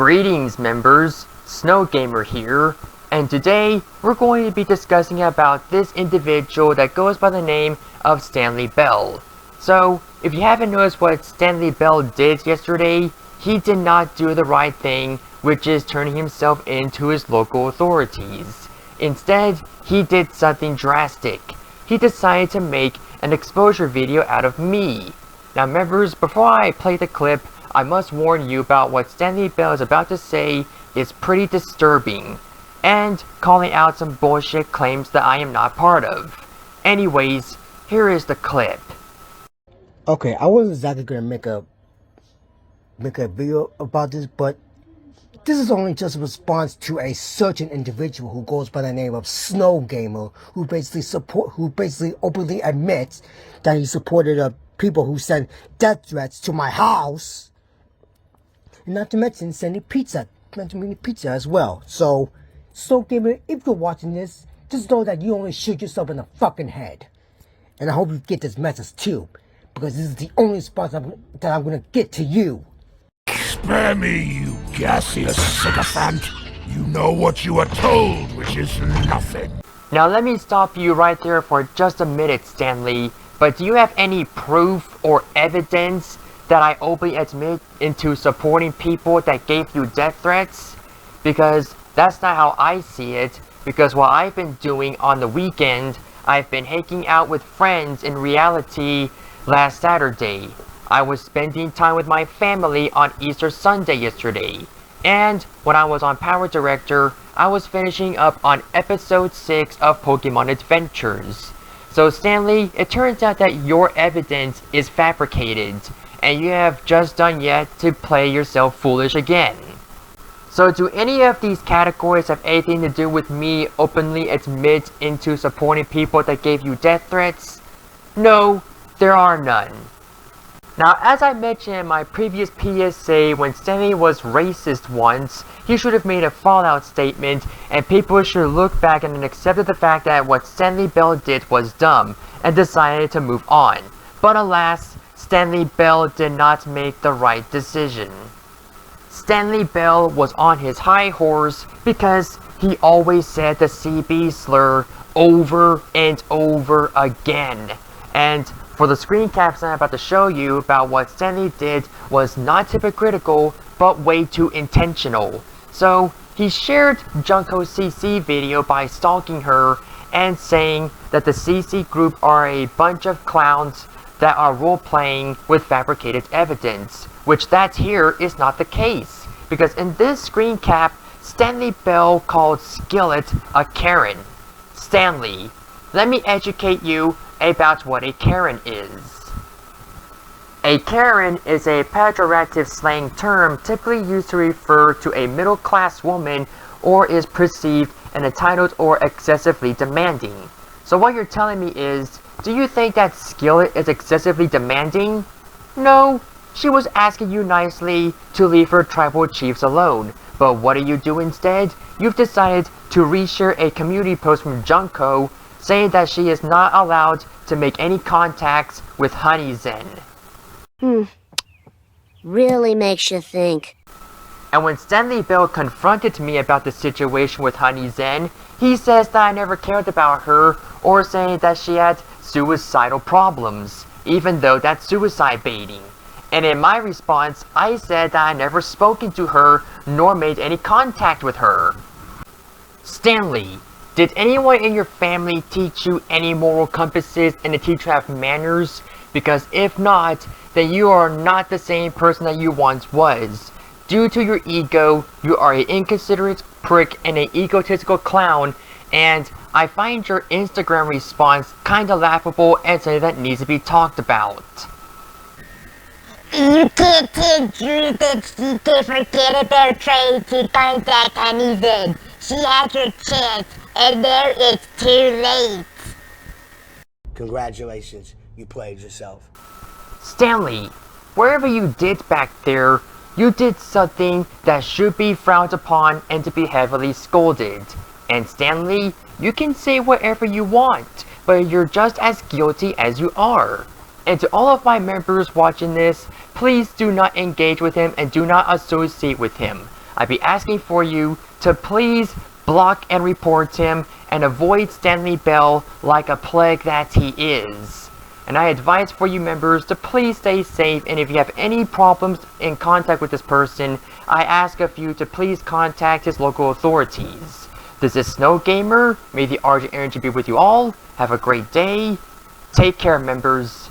Greetings members, Snow Gamer here, and today we're going to be discussing about this individual that goes by the name of Stanley Bell. So, if you haven't noticed what Stanley Bell did yesterday, he did not do the right thing, which is turning himself into his local authorities. Instead, he did something drastic. He decided to make an exposure video out of me. Now members, before I play the clip, I must warn you about what Stanley Bell is about to say is pretty disturbing, and calling out some bullshit claims that I am not part of. Anyways, here is the clip. Okay, I wasn't exactly gonna make a video about this, but this is only just a response to a certain individual who goes by the name of Snow Gamer, who basically openly admits that he supported people who sent death threats to my house. And not to mention sending pizza as well. So, Snow Gamer, if you're watching this, just know that you only shoot yourself in the fucking head. And I hope you get this message too, because this is the only response that I'm gonna get to you. Spare me, you gaseous sycophant. You know what you are told, which is nothing. Now let me stop you right there for just a minute, Stanley. But do you have any proof or evidence that I openly admit into supporting people that gave you death threats? Because that's not how I see it. Because what I've been doing on the weekend, I've been hanging out with friends in reality last Saturday. I was spending time with my family on Easter Sunday yesterday. And when I was on Power Director, I was finishing up on episode 6 of Pokemon Adventures. So Stanley, it turns out that your evidence is fabricated, and you have just done yet to play yourself foolish again. So do any of these categories have anything to do with me openly admit into supporting people that gave you death threats? No, there are none. Now, as I mentioned in my previous PSA, when Stanley was racist once, he should have made a fallout statement, and people should look back and accepted the fact that what Stanley Bell did was dumb, and decided to move on. But alas, Stanley Bell did not make the right decision. Stanley Bell was on his high horse because he always said the CB slur over and over again. And for the screen caps I'm about to show you about what Stanley did was not hypocritical, but way too intentional. So, he shared Junko's CC video by stalking her and saying that the CC group are a bunch of clowns that are role-playing with fabricated evidence, which that here is not the case. Because in this screen cap, Stanley Bell called Skillet a Karen. Stanley, let me educate you about what a Karen is. A Karen is a pejorative slang term typically used to refer to a middle-class woman or is perceived and entitled or excessively demanding. So what you're telling me is, do you think that Skillet is excessively demanding? No, she was asking you nicely to leave her tribal chiefs alone. But what do you do instead? You've decided to reshare a community post from Junko saying that she is not allowed to make any contacts with Honey Zen. Really makes you think. And when Stanley Bell confronted me about the situation with Honey Zen, he says that I never cared about her or saying that she had suicidal problems, even though that's suicide baiting. And in my response, I said that I never spoken to her nor made any contact with her. Stanley, did anyone in your family teach you any moral compasses and to teach you to have manners? Because if not, then you are not the same person that you once was. Due to your ego, you are an inconsiderate prick and an egotistical clown, and I find your Instagram response kinda laughable and something that needs to be talked about. You can't teach you that she could forget about trying to contact Honey Zen. She had her chance, and now it's too late. Congratulations, you played yourself. Stanley, wherever you did back there, you did something that should be frowned upon and to be heavily scolded. And Stanley, you can say whatever you want, but you're just as guilty as you are. And to all of my members watching this, please do not engage with him and do not associate with him. I'd be asking for you to please block and report him and avoid Stanley Bell like a plague that he is. And I advise for you members to please stay safe, and if you have any problems in contact with this person, I ask of you to please contact his local authorities. This is Snow Gamer. May the Argent Energy be with you all. Have a great day. Take care, members.